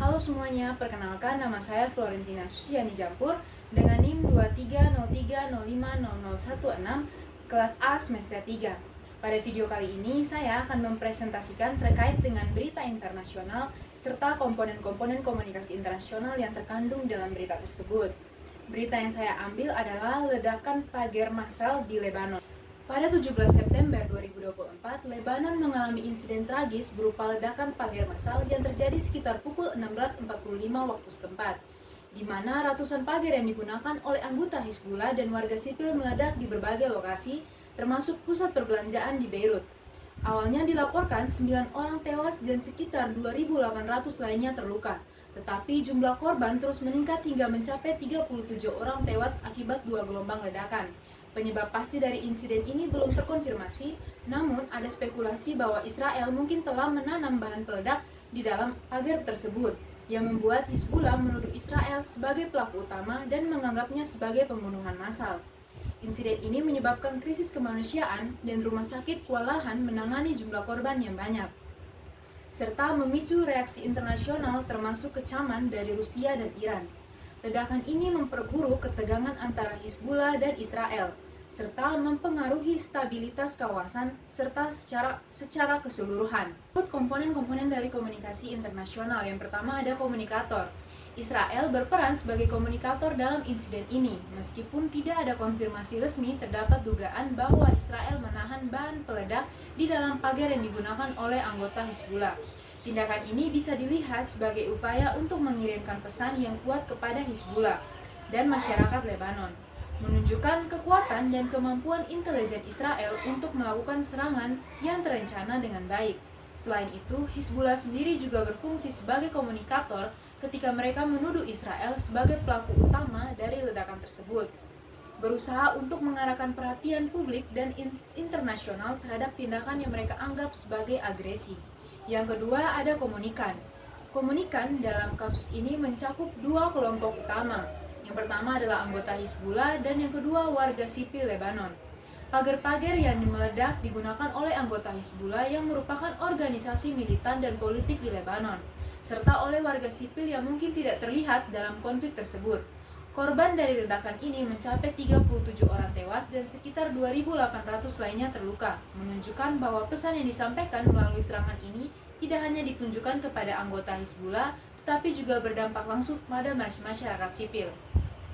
Halo semuanya, perkenalkan nama saya Florentina Suciani Jampur dengan NIM 2303050016 kelas A semester 3. Pada video kali ini saya akan mempresentasikan terkait dengan berita internasional serta komponen-komponen komunikasi internasional yang terkandung dalam berita tersebut. Berita yang saya ambil adalah ledakan pagar massal di Lebanon. Pada 17 September 2024, Lebanon mengalami insiden tragis berupa ledakan pagar massal yang terjadi sekitar pukul 16.45 waktu setempat, di mana ratusan pagar yang digunakan oleh anggota Hizbullah dan warga sipil meledak di berbagai lokasi, termasuk pusat perbelanjaan di Beirut. Awalnya dilaporkan 9 orang tewas dan sekitar 2.800 lainnya terluka, tetapi jumlah korban terus meningkat hingga mencapai 37 orang tewas akibat 2 gelombang ledakan. Penyebab pasti dari insiden ini belum terkonfirmasi, namun ada spekulasi bahwa Israel mungkin telah menanam bahan peledak di dalam pagar tersebut, yang membuat Hizbullah menuduh Israel sebagai pelaku utama dan menganggapnya sebagai pembunuhan massal. Insiden ini menyebabkan krisis kemanusiaan dan rumah sakit kewalahan menangani jumlah korban yang banyak, serta memicu reaksi internasional termasuk kecaman dari Rusia dan Iran. Ledakan ini memperburuk ketegangan antara Hizbullah dan Israel, serta mempengaruhi stabilitas kawasan serta secara keseluruhan. Komponen-komponen dari komunikasi internasional. Yang pertama ada komunikator. Israel berperan sebagai komunikator dalam insiden ini, meskipun tidak ada konfirmasi resmi terdapat dugaan bahwa Israel menahan bahan peledak di dalam pagar yang digunakan oleh anggota Hizbullah. Tindakan ini bisa dilihat sebagai upaya untuk mengirimkan pesan yang kuat kepada Hizbullah dan masyarakat Lebanon, menunjukkan kekuatan dan kemampuan intelijen Israel untuk melakukan serangan yang terencana dengan baik. Selain itu, Hizbullah sendiri juga berfungsi sebagai komunikator ketika mereka menuduh Israel sebagai pelaku utama dari ledakan tersebut, berusaha untuk mengarahkan perhatian publik dan internasional terhadap tindakan yang mereka anggap sebagai agresi. Yang kedua ada komunikan. Komunikan dalam kasus ini mencakup dua kelompok utama. Yang pertama adalah anggota Hizbullah dan yang kedua warga sipil Lebanon. Pagar-pagar yang meledak digunakan oleh anggota Hizbullah yang merupakan organisasi militan dan politik di Lebanon, serta oleh warga sipil yang mungkin tidak terlihat dalam konflik tersebut. Korban dari ledakan ini mencapai 37 orang tewas dan sekitar 2.800 lainnya terluka, menunjukkan bahwa pesan yang disampaikan melalui serangan ini tidak hanya ditunjukkan kepada anggota Hizbullah, tetapi juga berdampak langsung pada masyarakat sipil.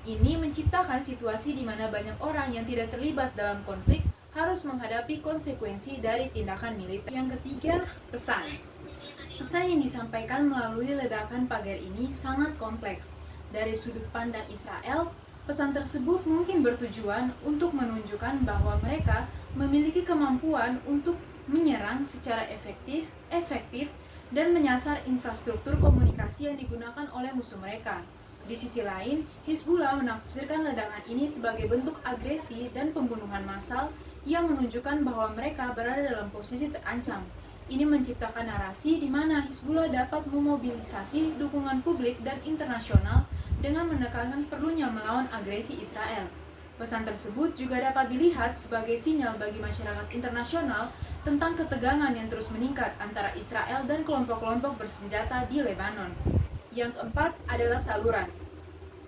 Ini menciptakan situasi di mana banyak orang yang tidak terlibat dalam konflik harus menghadapi konsekuensi dari tindakan militer. Yang ketiga, pesan. Pesan yang disampaikan melalui ledakan pagar ini sangat kompleks. Dari sudut pandang Israel, pesan tersebut mungkin bertujuan untuk menunjukkan bahwa mereka memiliki kemampuan untuk menyerang secara efektif dan menyasar infrastruktur komunikasi yang digunakan oleh musuh mereka. Di sisi lain, Hizbullah menafsirkan ledakan ini sebagai bentuk agresi dan pembunuhan massal yang menunjukkan bahwa mereka berada dalam posisi terancam. Ini menciptakan narasi di mana Hizbullah dapat memobilisasi dukungan publik dan internasional dengan menekankan perlunya melawan agresi Israel. Pesan tersebut juga dapat dilihat sebagai sinyal bagi masyarakat internasional tentang ketegangan yang terus meningkat antara Israel dan kelompok-kelompok bersenjata di Lebanon. Yang keempat adalah saluran.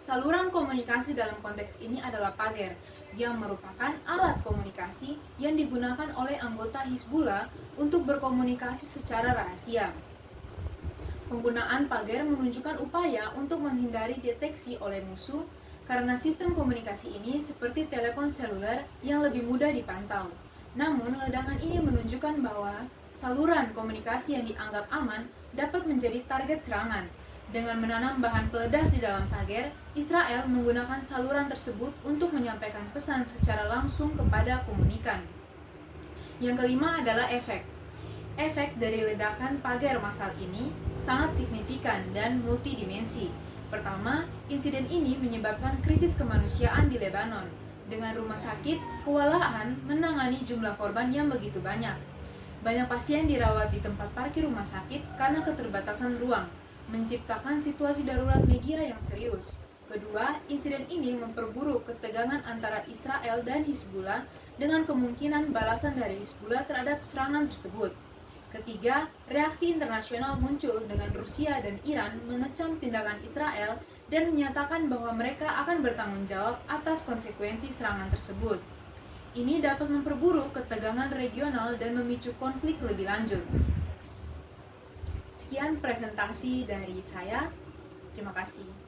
Saluran komunikasi dalam konteks ini adalah pagar, yang merupakan alat komunikasi yang digunakan oleh anggota Hizbullah untuk berkomunikasi secara rahasia. Penggunaan pagar menunjukkan upaya untuk menghindari deteksi oleh musuh karena sistem komunikasi ini seperti telepon seluler yang lebih mudah dipantau. Namun, ledakan ini menunjukkan bahwa saluran komunikasi yang dianggap aman dapat menjadi target serangan. Dengan menanam bahan peledak di dalam pagar, Israel menggunakan saluran tersebut untuk menyampaikan pesan secara langsung kepada komunikan. Yang kelima adalah efek. Efek dari ledakan pagar massal ini sangat signifikan dan multidimensi. Pertama, insiden ini menyebabkan krisis kemanusiaan di Lebanon, dengan rumah sakit kewalahan menangani jumlah korban yang begitu banyak. Banyak pasien dirawat di tempat parkir rumah sakit karena keterbatasan ruang, menciptakan situasi darurat media yang serius. Kedua, insiden ini memperburuk ketegangan antara Israel dan Hizbullah dengan kemungkinan balasan dari Hizbullah terhadap serangan tersebut. Ketiga, reaksi internasional muncul dengan Rusia dan Iran mengecam tindakan Israel dan menyatakan bahwa mereka akan bertanggung jawab atas konsekuensi serangan tersebut. Ini dapat memperburuk ketegangan regional dan memicu konflik lebih lanjut. Sekian presentasi dari saya. Terima kasih.